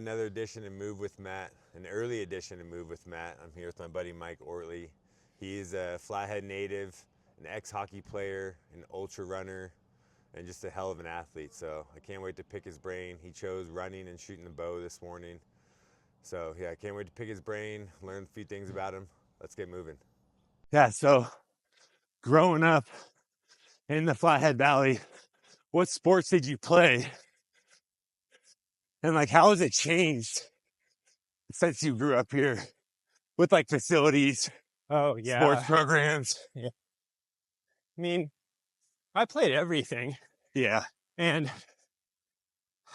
another edition of Move with Matt, an early edition of Move with Matt. I'm here with my buddy Mike Ortley. He is a Flathead native, an ex-hockey player, an ultra runner, and just a hell of an athlete. So I can't wait to pick his brain. He chose running and shooting the bow this morning. So yeah, I can't wait to pick his brain, learn a few things about him. Let's get moving. Yeah, so growing up in the Flathead Valley, what sports did you play? And like, how has it changed since you grew up here with like facilities, sports programs? Yeah. I mean, I played everything. Yeah. And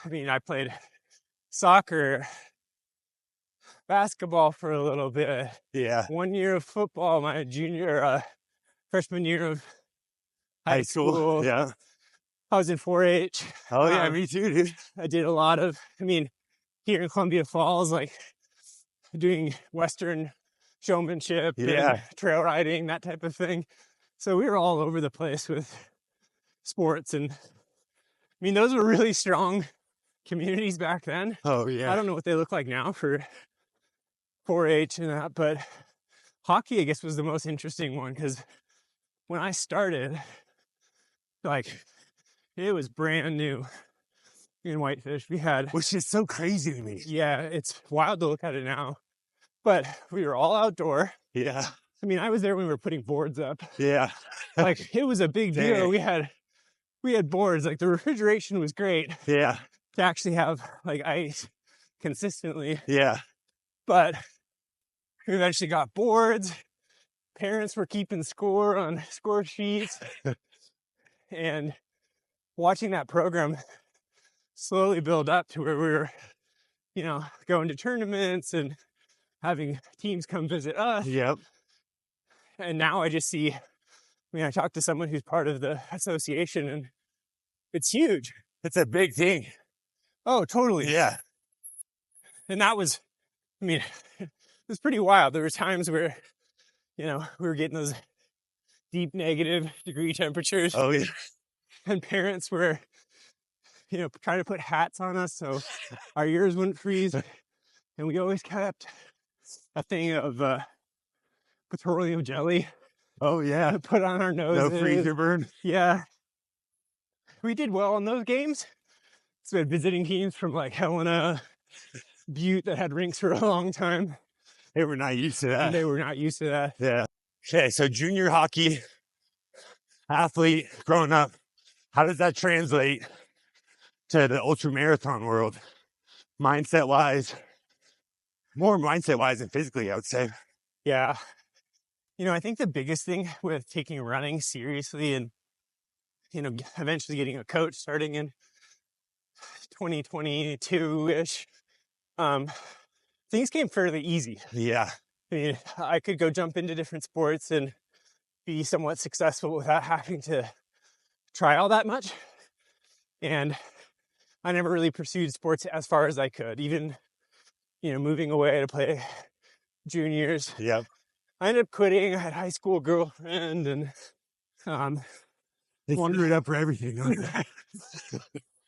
I mean, I played soccer, basketball for a little bit. Yeah. 1 year of football, my freshman year of high school. Yeah. I was in 4-H. Oh yeah, me too, dude. I did a lot of, here in Columbia Falls, like doing Western showmanship and trail riding, that type of thing. So we were all over the place with sports. And those were really strong communities back then. Oh yeah. I don't know what they look like now for 4-H and that, but hockey, I guess, was the most interesting one because when I started, like, it was brand new in Whitefish. Which is so crazy to me. Yeah, it's wild to look at it now. But we were all outdoor. Yeah. I was there when we were putting boards up. Yeah. Like, it was a big deal. We had boards. Like, the refrigeration was great. Yeah. To actually have, like, ice consistently. Yeah. But we eventually got boards. Parents were keeping score on score sheets. And watching that program slowly build up to where we were, going to tournaments and having teams come visit us. Yep. And now I just see, I talked to someone who's part of the association and it's huge. It's a big thing. Oh, totally. Yeah. And that was, it was pretty wild. There were times where, we were getting those deep negative degree temperatures. Oh, yeah. And parents were, trying to put hats on us so our ears wouldn't freeze. And we always kept a thing of petroleum jelly. Oh, yeah. To put on our noses. No freezer burn. Yeah. We did well in those games. So we had visiting teams from like Helena, Butte that had rinks for a long time. They were not used to that. Yeah. Okay, so junior hockey athlete growing up, how does that translate to the ultramarathon world? Mindset-wise, more mindset-wise than physically, I would say. Yeah. I think the biggest thing with taking running seriously and, eventually getting a coach starting in 2022-ish, things came fairly easy. Yeah. I could go jump into different sports and be somewhat successful without having to try all that much. And I never really pursued sports as far as I could, even, moving away to play juniors. Yep. I ended up quitting. I had a high school girlfriend and they screwed up for everything.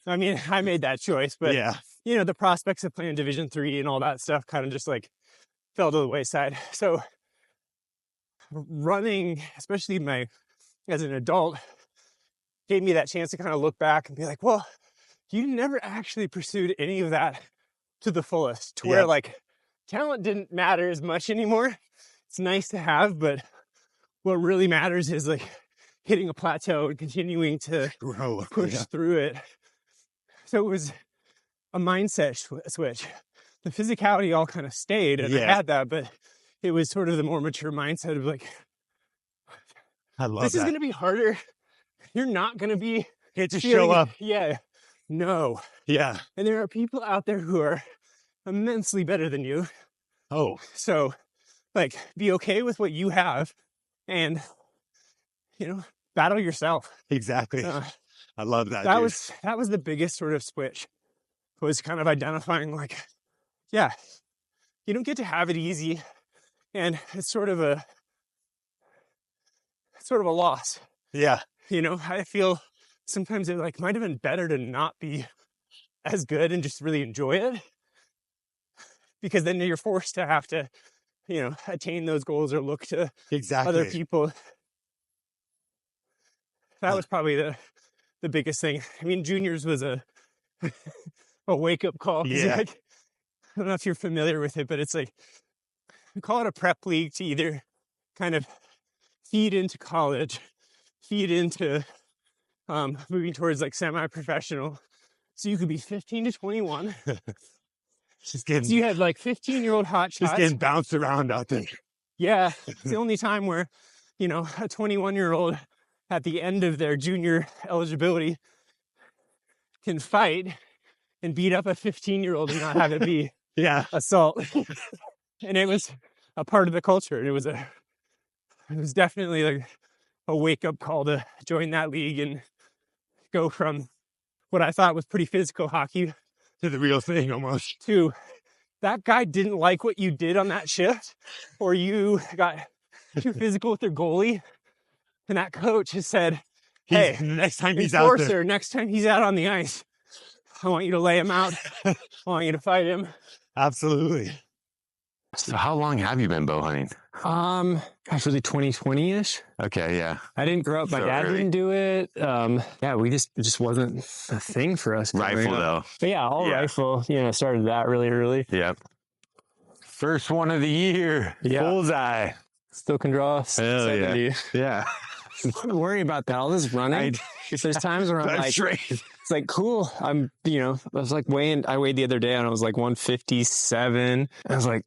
I made that choice, but yeah. The prospects of playing Division III and all that stuff kind of just like fell to the wayside. So running, especially as an adult, gave me that chance to kind of look back and be like, well, you never actually pursued any of that to the fullest, to where like talent didn't matter as much anymore. It's nice to have, but what really matters is like hitting a plateau and continuing to push through it. So it was a mindset switch. The physicality all kind of stayed, and I had that, but it was sort of the more mature mindset of like, I love this is going to be harder. You're not going to be get to show up. Yeah. No. Yeah. And there are people out there who are immensely better than you. Oh. So, like, be okay with what you have and, battle yourself. Exactly. I love that. That was the biggest sort of switch, was kind of identifying like, yeah, you don't get to have it easy, and it's sort of a loss. Yeah. I feel sometimes it like might have been better to not be as good and just really enjoy it. because then you're forced to have to, attain those goals or look to other people. That was probably the biggest thing. I mean, juniors was a wake-up call. Yeah. Like, I don't know if you're familiar with it, but it's like, we call it a prep league to either kind of feed into college, feed into moving towards like semi-professional. So you could be 15 to 21. So you had like 15-year-old hot shots. Just getting bounced around out there. Yeah. It's the only time where, a 21-year-old at the end of their junior eligibility can fight and beat up a 15-year-old and not have it be assault. And it was a part of the culture. And it was definitely like a wake-up call to join that league and go from what I thought was pretty physical hockey to the real thing almost. To that guy didn't like what you did on that shift, or you got too physical with your goalie, and that coach has said, hey, next time he's out there, next time he's out on the ice, I want you to lay him out. I want you to fight him. Absolutely. So how long have you been bow hunting? Gosh, really 2020-ish. Okay, yeah. I didn't grow up. My dad didn't do it. It just wasn't a thing for us. Rifle though. But rifle. Started that really early. Yep. First one of the year. Yeah. Bullseye. Still can draw. Hell 70. Yeah. Don't worry about that. All this running. There's times where I'm like, it's like, cool. I was like I weighed the other day and I was like 157. I was like,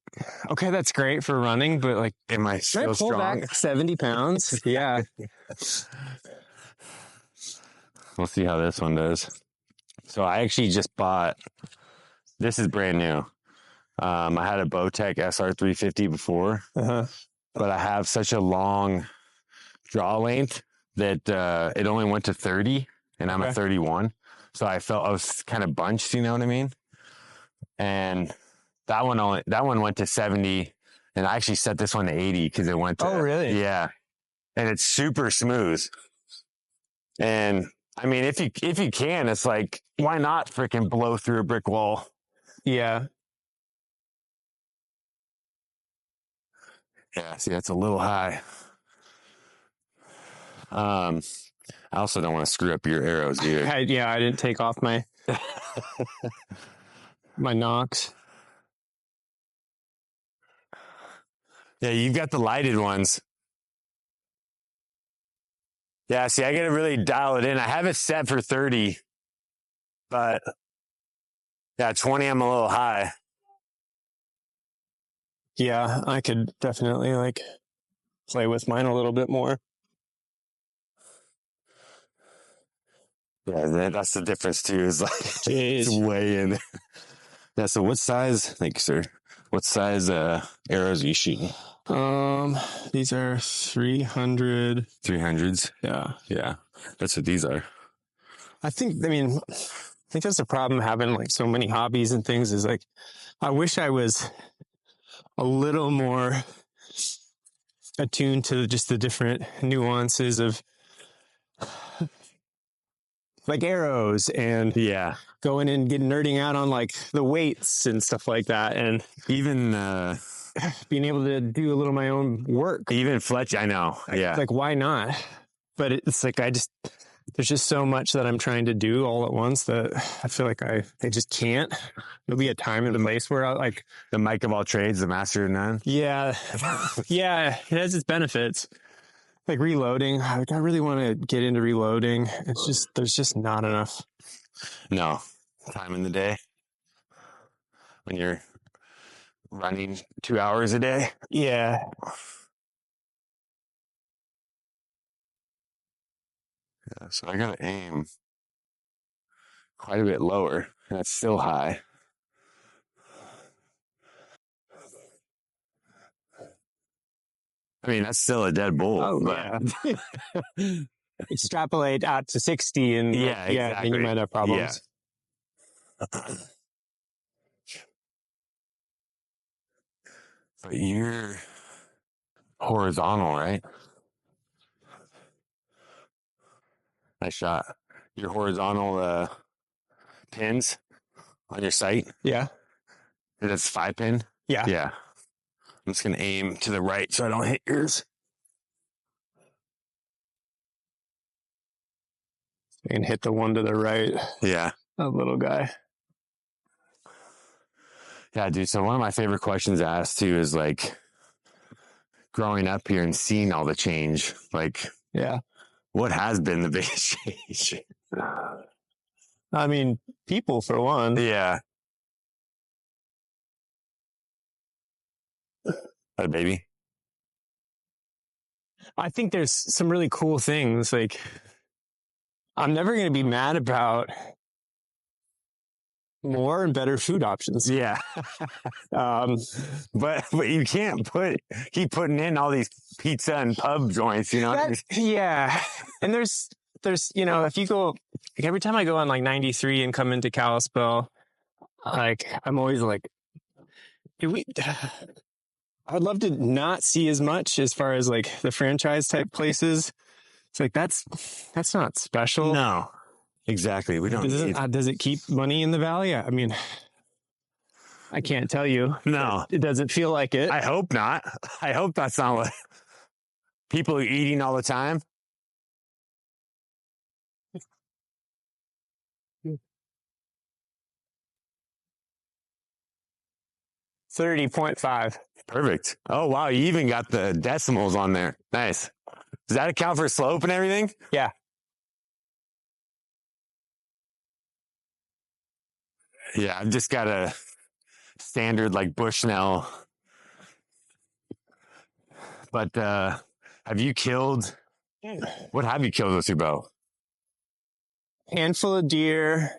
okay, that's great for running, but like, am I still pull strong? back 70 pounds? Yeah. We'll see how this one does. So I actually just bought, this is brand new. I had a Bowtech SR350 before, but I have such a long draw length that it only went to 30 and I'm at 31. So I felt I was kind of bunched, you know what I mean? And that one went to 70, and I actually set this one to 80 because it went to. Oh, really? Yeah. And it's super smooth. And I mean, if you can, it's like, why not freaking blow through a brick wall? Yeah. Yeah, see, that's a little high. I also don't want to screw up your arrows either. I didn't take off my my nocks. Yeah, you've got the lighted ones. Yeah, see, I got to really dial it in. I have it set for 30, but 20, I'm a little high. Yeah, I could definitely play with mine a little bit more. Yeah, that's the difference too. Is like it's way in. Yeah. So what size? Thank you, sir. What size arrows are you shooting? These are 300. 300s. Yeah. Yeah. That's what these are. I think that's the problem having so many hobbies and things is I wish I was a little more attuned to just the different nuances of arrows and going and nerding out on the weights and stuff like that, and even being able to do a little of my own work. Even Fletch, I know. Yeah. Why not? But it's there's just so much that I'm trying to do all at once that I feel like I just can't. There'll be a time and a place where the Mike of all trades, the master of none. Yeah. Yeah. It has its benefits. Reloading. I really want to get into reloading. There's just not enough. No time in the day when you're running 2 hours a day. Yeah. Yeah, so I gotta aim quite a bit lower, and it's still high. I mean, that's still a dead bull. Oh, but... yeah. Extrapolate out to 60 and exactly. Then you might have problems. Yeah. But you're horizontal, right? Nice shot. Your horizontal pins on your sight. Yeah. That's 5-pin? Yeah. Yeah. I'm just going to aim to the right so I don't hit yours. You can hit the one to the right. Yeah. That little guy. Yeah, dude. So one of my favorite questions asked too is like growing up here and seeing all the change. Like, Yeah. what has been the biggest change? I mean, people for one. Yeah. A baby. I think there's some really cool things. Like, I'm never going to be mad about more and better food options. Yeah. But you can't keep putting in all these pizza and pub joints, you know? Yeah. And there's, you know, if you go, like every time I go on like 93 and come into Kalispell, like, I'm always like, I'd love to not see as much as far as like the franchise type places. It's like, that's not special. No, exactly. We don't Does it keep money in the valley? I mean, I can't tell you. No. It doesn't feel like it. I hope not. I hope that's not what people are eating all the time. $30.5. Perfect. Oh, wow. You even got the decimals on there. Nice. Does that account for slope and everything? Yeah. Yeah, I've just got a standard like Bushnell. But have you killed? What have you killed with your bow? Handful of deer,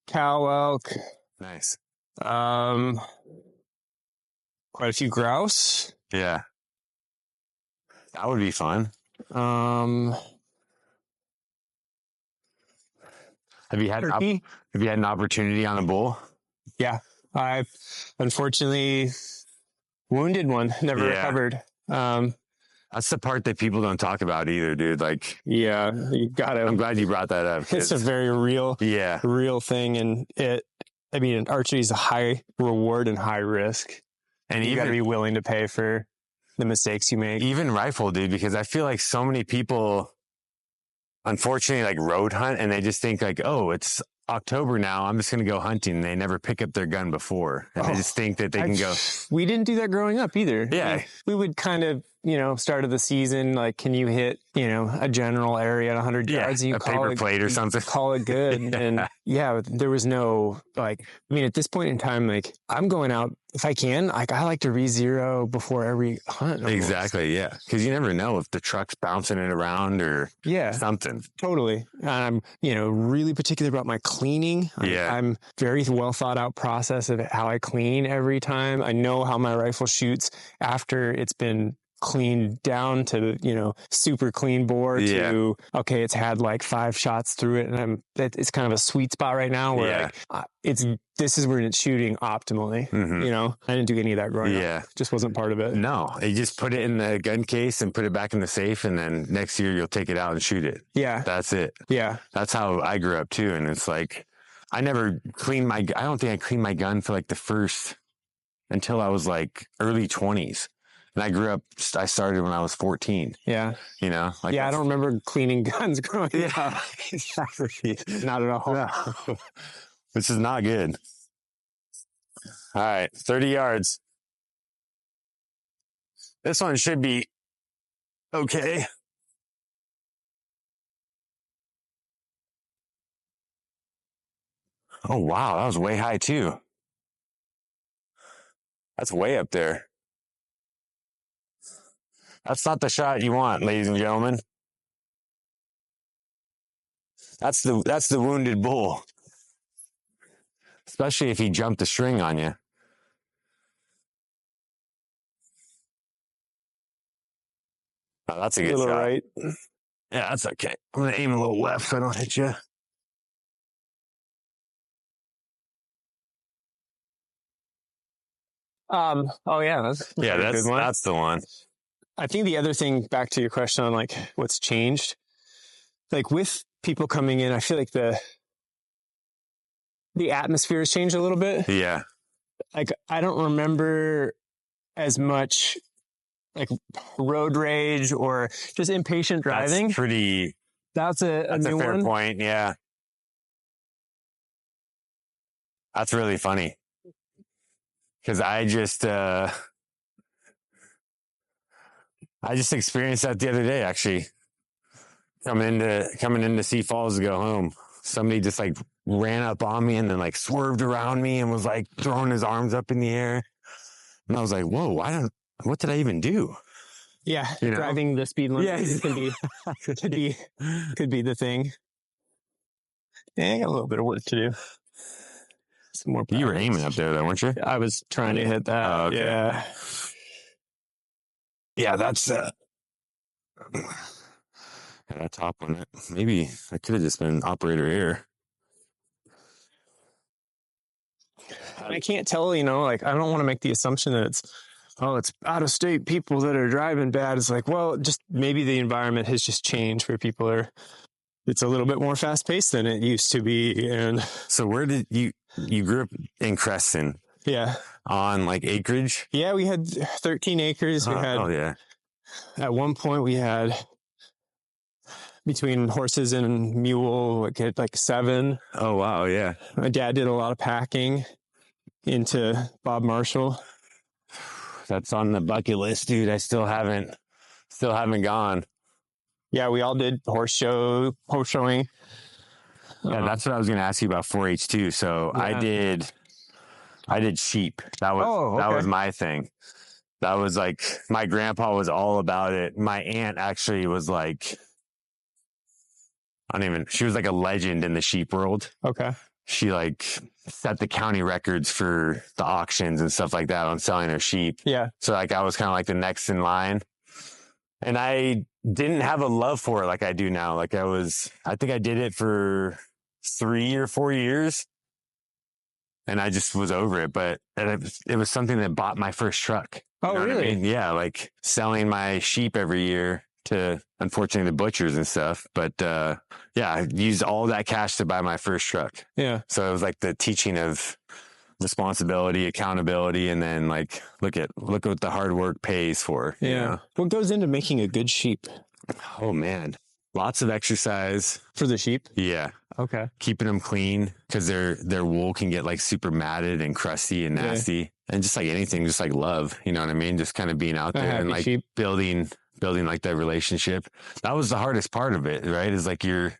cow elk, Nice. quite a few grouse. Yeah. That would be fun. Have you had Turkey. Have you had an opportunity on a bull? Yeah, I unfortunately wounded one. Never recovered. That's the part that people don't talk about either, dude. Like, yeah, you gotta. I'm glad you brought that up. It's a very real thing, and I mean, archery is a high reward and high risk, and you got to be willing to pay for the mistakes you make. Even rifle, dude, because I feel like so many people, unfortunately, like road hunt, and they just think like, oh, it's October now, I'm just going to go hunting. They never pick up their gun before. And they just think that they can go. We didn't do that growing up either. Yeah. I mean, we would kind of, start of the season, like, can you hit, a general area at 100 yards? And you a paper plate or something. Call it good. And there was no, like, I mean, at this point in time, like, I'm going out, if I can, like, I like to re-zero before every hunt. Almost. Exactly, yeah. Because you never know if the truck's bouncing it around or something. Totally. And I'm, really particular about my cleaning. I'm very well thought out process of how I clean every time. I know how my rifle shoots after it's been cleaned down to, super clean bore to, okay, it's had like 5 shots through it. And it's kind of a sweet spot right now where this is where it's shooting optimally. Mm-hmm. I didn't do any of that growing up. Just wasn't part of it. No, you just put it in the gun case and put it back in the safe. And then next year you'll take it out and shoot it. Yeah. That's it. Yeah. That's how I grew up too. And it's like, I never cleaned I don't think I cleaned my gun for like until I was like early 20s. And I started when I was 14. Yeah. I don't remember cleaning guns growing up. Exactly. Not at all. No. This is not good. All right. 30 yards. This one should be okay. Oh, wow. That was way high too. That's way up there. That's not the shot you want, ladies and gentlemen. That's the wounded bull. Especially if he jumped the string on you. Oh, that's a good shot. Right. Yeah, that's okay. I'm going to aim a little left so I don't hit you. Oh yeah, that's a good one. That's the one. I think the other thing, back to your question on like what's changed, like with people coming in, I feel like the atmosphere has changed a little bit. Yeah. like, I don't remember as much like road rage or just impatient driving. That's a new fair one. point. Yeah. That's really funny. Cause I just experienced that the other day, actually. Coming into Sioux Falls to go home. Somebody just like ran up on me and then like swerved around me and was like throwing his arms up in the air. And I was like, whoa, what did I even do? Yeah. Driving the speed limit could be the thing. Yeah, I got a little bit of work to do. Some more practice. You were aiming up there though, weren't you? I was trying to hit that. Oh, okay. Yeah. Yeah, that's that top one. Maybe I could have just been operator air. I can't tell, like, I don't want to make the assumption that it's out of state people that are driving bad. It's like, well, just maybe the environment has just changed where it's a little bit more fast paced than it used to be. And so where did you grew up in Creston? Yeah. On like acreage? Yeah, we had 13 acres. We had, at one point we had between horses and mule, like 7. Oh, wow. Yeah. My dad did a lot of packing into Bob Marshall. That's on the bucket list, dude. I still haven't gone. Yeah, we all did horse showing. Yeah, that's what I was going to ask you about 4-H too. So yeah. I did sheep. That was my thing. That was like, my grandpa was all about it. My aunt actually was like, she was like a legend in the sheep world. Okay. She like set the county records for the auctions and stuff like that on selling her sheep. Yeah. So like, I was kind of like the next in line. And I didn't have a love for it like I do now. Like I think I did it for 3 or 4 years and I just was over it. But it was something that bought my first truck. Oh, you know really? I mean? Yeah. Like selling my sheep every year to, unfortunately, the butchers and stuff. But yeah, I used all that cash to buy my first truck. Yeah. So it was like the teaching of responsibility, accountability, and then like look what the hard work pays for. Yeah. You know? What goes into making a good sheep? Oh man, lots of exercise for the sheep. Yeah. Okay. Keeping them clean because their wool can get like super matted and crusty and nasty. Yeah. And just like anything, just like love, you know what I mean? Just kind of being out there and like sheep. building like that relationship. That was the hardest part of it, right? Is like you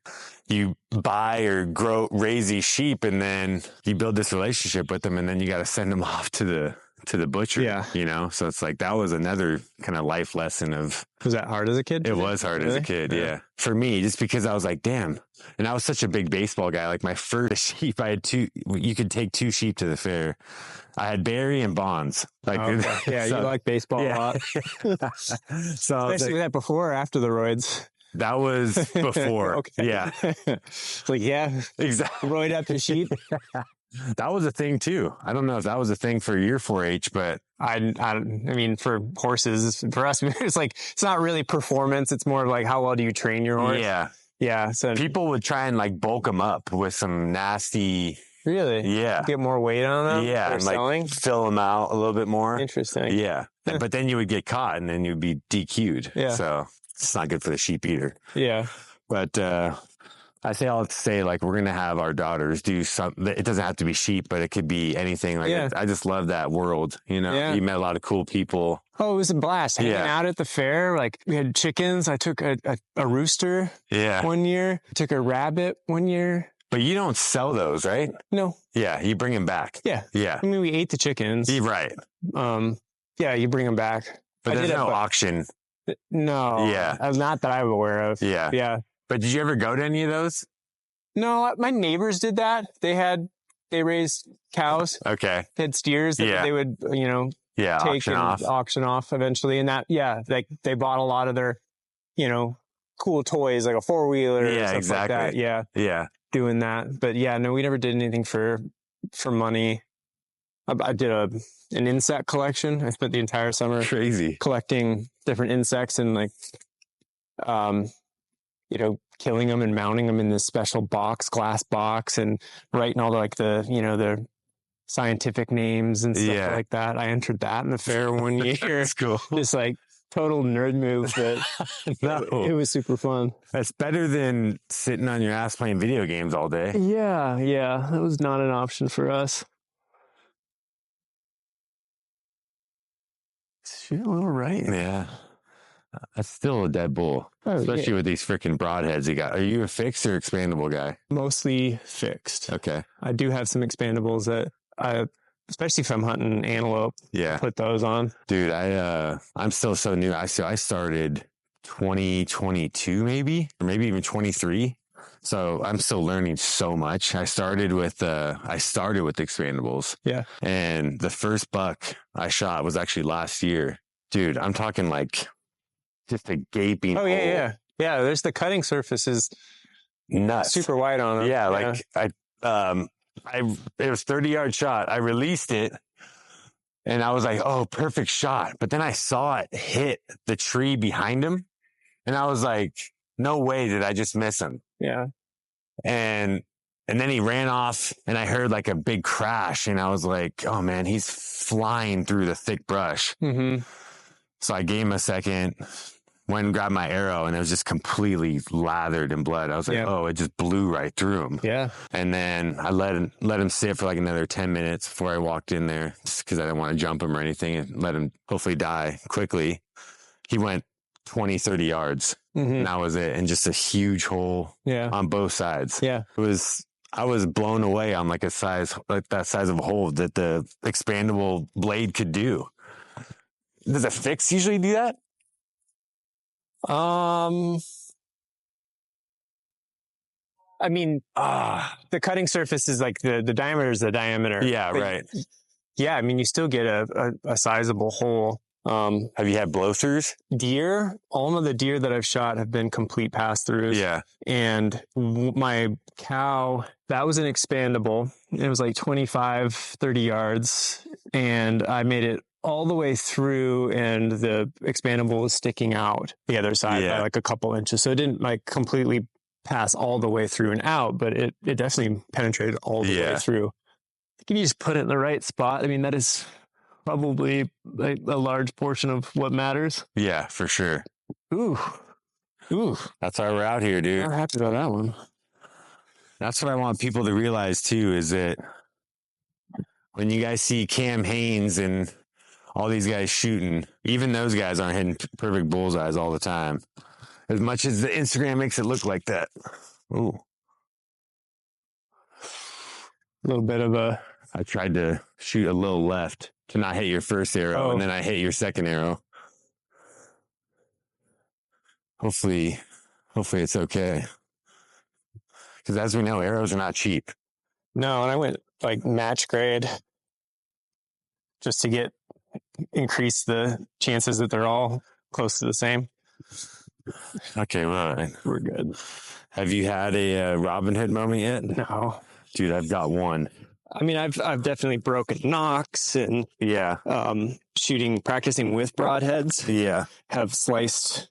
buy or raise these sheep and then you build this relationship with them and then you got to send them off to the butcher, yeah. You know? So it's like, that was another kind of life lesson of. Was that hard as a kid? It was hard as a kid. Yeah. For me, just because I was like, damn. And I was such a big baseball guy. Like my first sheep, I had you could take 2 sheep to the fair. I had Barry and Bonds. Like, okay. Yeah. So, you like baseball a lot. So especially that before or after the roids. That was before. Okay. Yeah. It's like, yeah, exactly. Roid up the sheep. That was a thing too. I don't know if that was a thing for your 4-H, but I mean, for horses, for us, it's like, it's not really performance. It's more like, how well do you train your horse? Yeah. Yeah. So people would try and like bulk them up with some nasty. Really? Yeah. Get more weight on them? Yeah. And selling? Like fill them out a little bit more. Interesting. Yeah. But then you would get caught and then you'd be DQ'd. Yeah. So it's not good for the sheep either. Yeah. But, I say all to say, like, we're going to have our daughters do something. It doesn't have to be sheep, but it could be anything. Like, I just love that world. You know, you met a lot of cool people. Oh, it was a blast. Hanging out at the fair. Like, we had chickens. I took a rooster one year. I took a rabbit one year. But you don't sell those, right? No. Yeah, you bring them back. Yeah. Yeah. I mean, we ate the chickens. Right. Yeah, you bring them back. But there's no auction. No. Yeah. Not that I'm aware of. Yeah. Yeah. But did you ever go to any of those? No, my neighbors did that. They raised cows. Okay. They had steers that they would, take and auction off eventually. And that, like they bought a lot of their, cool toys, like a 4-wheeler. Yeah, stuff exactly. Like that. Yeah. Yeah. Doing that. But yeah, no, we never did anything for money. I did an insect collection. I spent the entire summer collecting different insects and like, killing them and mounting them in this special glass box and writing all the scientific names and stuff Yeah. like that. I entered that in the fair one year. That's cool. Just like total nerd move, but No. it was super fun. That's better than sitting on your ass playing video games all day. Yeah, that was not an option for us. Shit, all right. Yeah. That's still a dead bull, especially with these freaking broadheads you got. Are you a fixed or expandable guy? Mostly fixed. Okay. I do have some expandables that especially if I'm hunting antelope, put those on. Dude, I'm still so new. I started 2022 maybe, or maybe even 23. So I'm still learning so much. I started with expandables. Yeah. And the first buck I shot was actually last year. Dude, I'm talking like just a gaping hole. Yeah. There's the cutting surface is nuts, super wide on them. Yeah, like it was 30-yard shot. I released it and I was like, oh, perfect shot. But then I saw it hit the tree behind him. And I was like, no way did I just miss him. Yeah. And then he ran off and I heard like a big crash and I was like, oh man, he's flying through the thick brush. Mm-hmm. So I gave him a second, went and grabbed my arrow and it was just completely lathered in blood. I was like, oh, it just blew right through him. Yeah. And then I let him sit for like another 10 minutes before I walked in there just because I didn't want to jump him or anything and let him hopefully die quickly. He went 20, 30 yards and that was it. And just a huge hole on both sides. Yeah. I was blown away on like that size of a hole that the expandable blade could do. Does a fix usually do that? I mean, the cutting surface is like the diameter is the diameter. Yeah, right. Yeah, I mean, you still get a sizable hole. Have you had blow-throughs? Deer, all of the deer that I've shot have been complete pass-throughs. Yeah. And my cow, that was an expandable. It was like 25, 30 yards. And I made it all the way through and the expandable was sticking out the other side by like a couple inches. So it didn't like completely pass all the way through and out, but it definitely penetrated all the way through. I think if you just put it in the right spot, I mean, that is probably like a large portion of what matters. Yeah, for sure. Ooh. That's why we're out here, dude. I'm happy about that one. That's what I want people to realize too, is that when you guys see Cam Haynes and all these guys shooting, even those guys aren't hitting perfect bullseyes all the time. As much as the Instagram makes it look like that. Ooh. A little bit of I tried to shoot a little left to not hit your first arrow, and then I hit your second arrow. Hopefully it's okay. Because as we know, arrows are not cheap. No, and I went like match grade just to increase the chances that they're all close to the same. Okay, well, we're good. Have you had a Robin Hood moment yet? No. Dude, I've got one. I mean, I've definitely broken knocks and practicing with broadheads. Yeah. Have sliced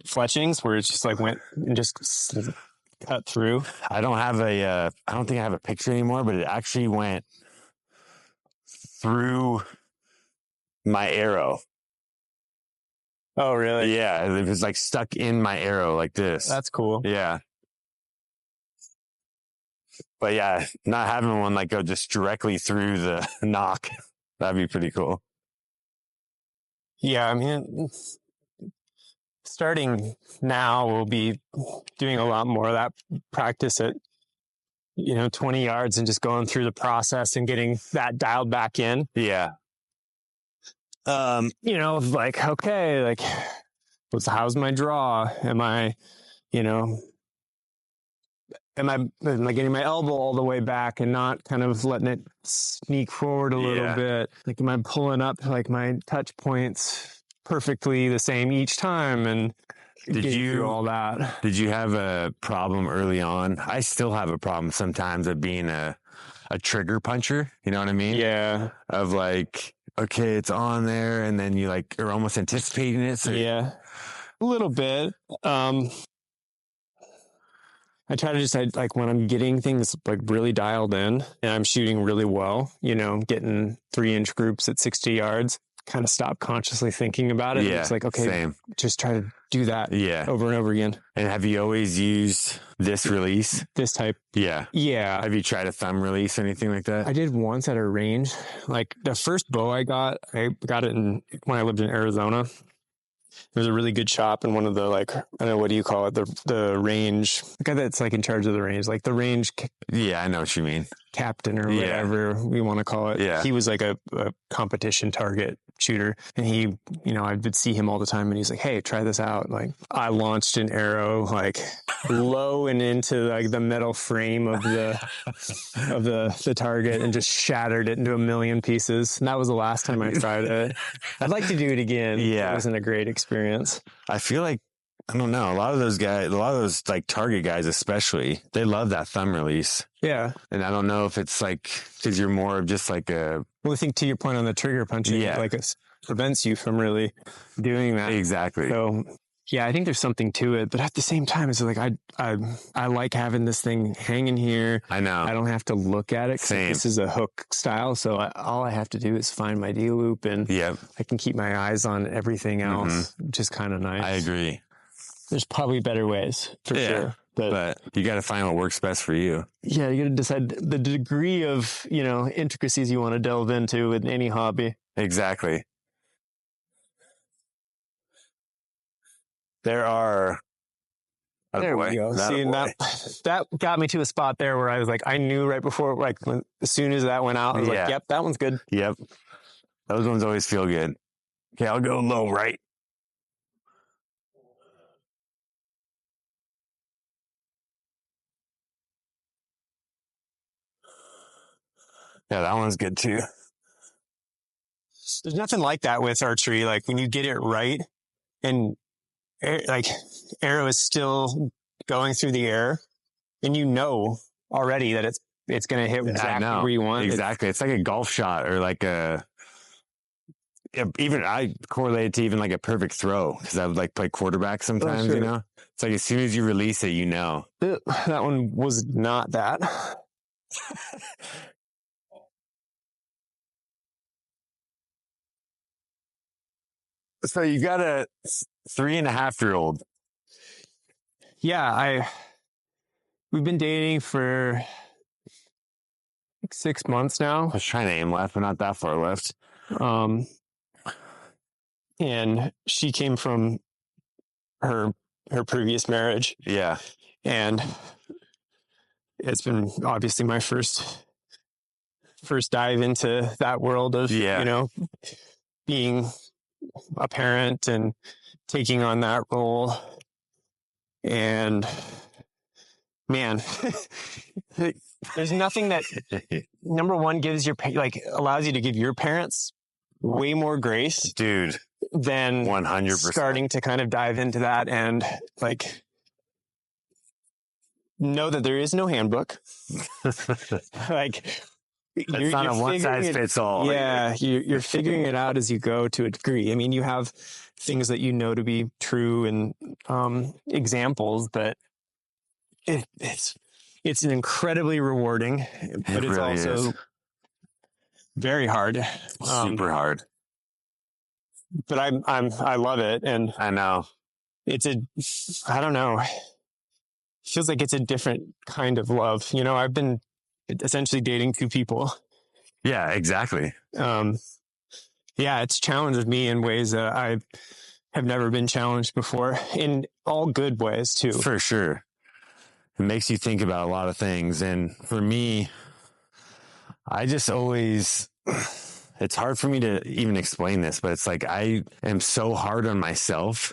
fletchings where it's just like went and just cut through. I don't think I have a picture anymore, but it actually went through my arrow. Oh, really? Yeah, it was like stuck in my arrow like this. That's cool. Yeah. But yeah, not having one like go just directly through the knock, that'd be pretty cool. Yeah, I mean, starting now, we'll be doing a lot more of that practice at, 20 yards and just going through the process and getting that dialed back in. Yeah. Like, okay, like, how's my draw? Am I getting my elbow all the way back and not kind of letting it sneak forward a little bit? Like, am I pulling up like my touch points perfectly the same each time? And did you do all that? Did you have a problem early on? I still have a problem sometimes of being a trigger puncher. You know what I mean? Yeah. Of like, okay, it's on there, and then you like are almost anticipating it. So yeah, a little bit. I try to just, like when I'm getting things like really dialed in and I'm shooting really well, getting 3-inch groups at 60 yards, kind of stop consciously thinking about it. Yeah. It's like, okay, Same. just try to do that Yeah. over and over again. And have you always used this release? This type. Yeah. Yeah. Have you tried a thumb release, anything like that? I did once at a range. Like the first bow I got it when I lived in Arizona. There's a really good shop in one of the, like, I don't know, what do you call it? The range, the guy that's like in charge of the range, like the range. Yeah, I know what you mean. Captain or whatever we want to call it. Yeah. He was like a competition target shooter. And he, I would see him all the time and he's like, hey, try this out. Like I launched an arrow like low and into like the metal frame of the target and just shattered it into a million pieces. And that was the last time I tried it. I'd like to do it again. Yeah. It wasn't a great experience. I feel like, I don't know, a lot of those like target guys especially, they love that thumb release. Yeah. And I don't know if it's like, because you're more of just like a... Well, I think to your point on the trigger punching, like it prevents you from really doing that. Exactly. So, yeah, I think there's something to it. But at the same time, it's like, I like having this thing hanging here. I know. I don't have to look at it. Same. This is a hook style. So all I have to do is find my D loop and I can keep my eyes on everything else, which is kind of nice. I agree. There's probably better ways for sure. But you got to find what works best for you. Yeah, you got to decide the degree of, intricacies you want to delve into with any hobby. Exactly. There are... There we go. See, and that got me to a spot there where I was like, I knew right before, like as soon as that went out, I was like, yep, that one's good. Yep. Those ones always feel good. Okay, I'll go low right. Yeah, that one's good too. There's nothing like that with archery. Like when you get it right and arrow is still going through the air and already that it's going to hit exactly where you want. Exactly. It's like a golf shot or like I correlate it to even like a perfect throw because I would like play quarterback sometimes, It's like as soon as you release it, That one was not that. So you got a 3.5-year-old. Yeah, we've been dating for like 6 months now. I was trying to aim left, but not that far left. And she came from her previous marriage. Yeah. And it's been obviously my first dive into that world of, being a parent and taking on that role. And man, there's nothing that number one gives allows you to give your parents way more grace, dude, than 100% starting to kind of dive into that and like know that there is no handbook. Like it's not a one size fits all. Yeah, you're figuring it out as you go to a degree. I mean, you have things that you know to be true and examples, but it's an incredibly rewarding, but it's really also very hard, super hard. But I love it, and I know I don't know. Feels like it's a different kind of love. I've been essentially dating two people. Yeah, exactly. It's challenged me in ways that I have never been challenged before, in all good ways too. For sure. It makes you think about a lot of things. And for me, I just always, it's hard for me to even explain this, but it's like, I am so hard on myself.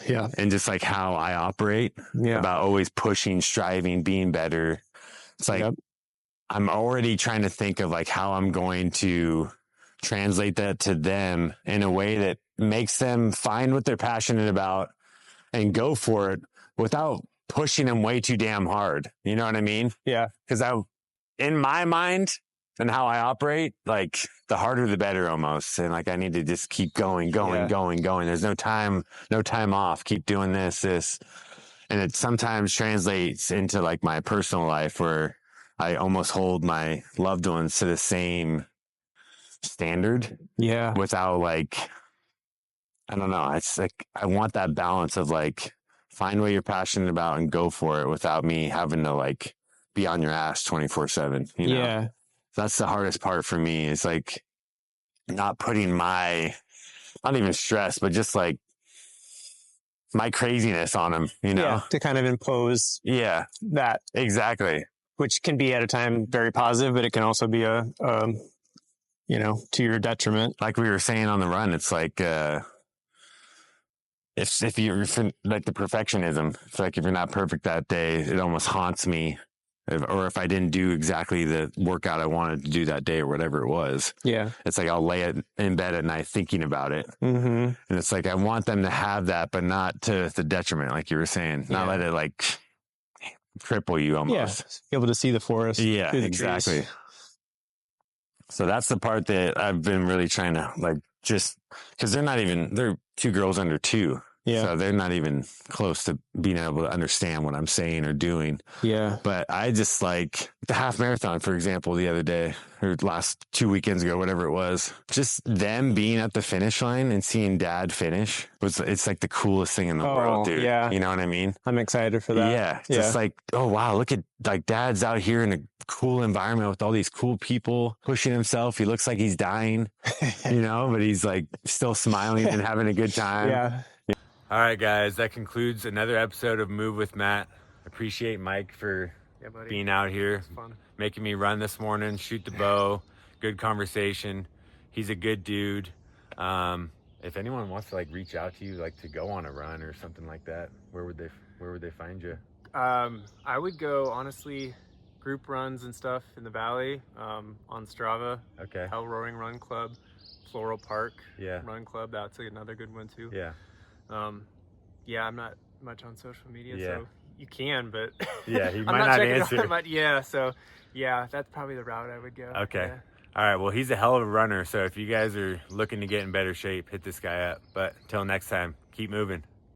Yeah. And just like how I operate about always pushing, striving, being better. It's like, I'm already trying to think of like how I'm going to translate that to them in a way that makes them find what they're passionate about and go for it without pushing them way too damn hard. You know what I mean? Yeah. Because in my mind and how I operate, like the harder the better almost. And like I need to just keep going. There's no time off. Keep doing this. And it sometimes translates into like my personal life where I almost hold my loved ones to the same standard. Yeah. Without like, I don't know. It's like, I want that balance of like, find what you're passionate about and go for it without me having to like be on your ass 24/7. You know? Yeah. That's the hardest part for me. It's like not putting my, not even stress, but just like my craziness on them, you know? Yeah. To kind of impose Yeah, that, exactly. which can be at a time very positive, but it can also be a you know, to your detriment. Like we were saying on the run, it's like, if you're like the perfectionism, it's like if you're not perfect that day, it almost haunts me. Or if I didn't do exactly the workout I wanted to do that day or whatever it was, Yeah. it's like I'll lay it in bed at night thinking about it. Mm-hmm. And it's like I want them to have that, but not to the detriment, like you were saying. Not let it like cripple you almost. Yeah. Be able to see the forest. Yeah, through the exactly. trees. So that's the part that I've been really trying to like just because they're 2 girls under 2. Yeah. So they're not even close to being able to understand what I'm saying or doing. Yeah. But I just like the half marathon, for example, the other day or last 2 weekends ago, whatever it was, just them being at the finish line and seeing dad finish it's like the coolest thing in the world, dude. Yeah. You know what I mean? I'm excited for that. Yeah. Just like, oh, wow, look at like dad's out here in a cool environment with all these cool people pushing himself. He looks like he's dying, you know, but he's like still smiling and having a good time. Yeah. All right, guys, that concludes another episode of Move with Matt. Appreciate Mike for being out here, making me run this morning, shoot the bow, good conversation. He's a good dude. If anyone wants to like reach out to you, like to go on a run or something like that, where would they find you? I would go, honestly, group runs and stuff in the valley, on Strava. Okay. Hell Roaring Run Club, Floral Park Yeah. Run Club. That's another good one too. Yeah. Yeah, I'm not much on social media, Yeah. so you can, but Yeah, he I'm might not checking answer. out yeah, so yeah, that's probably the route I would go. Okay. Yeah. All right. Well, he's a hell of a runner. So if you guys are looking to get in better shape, hit this guy up. But until next time, keep moving.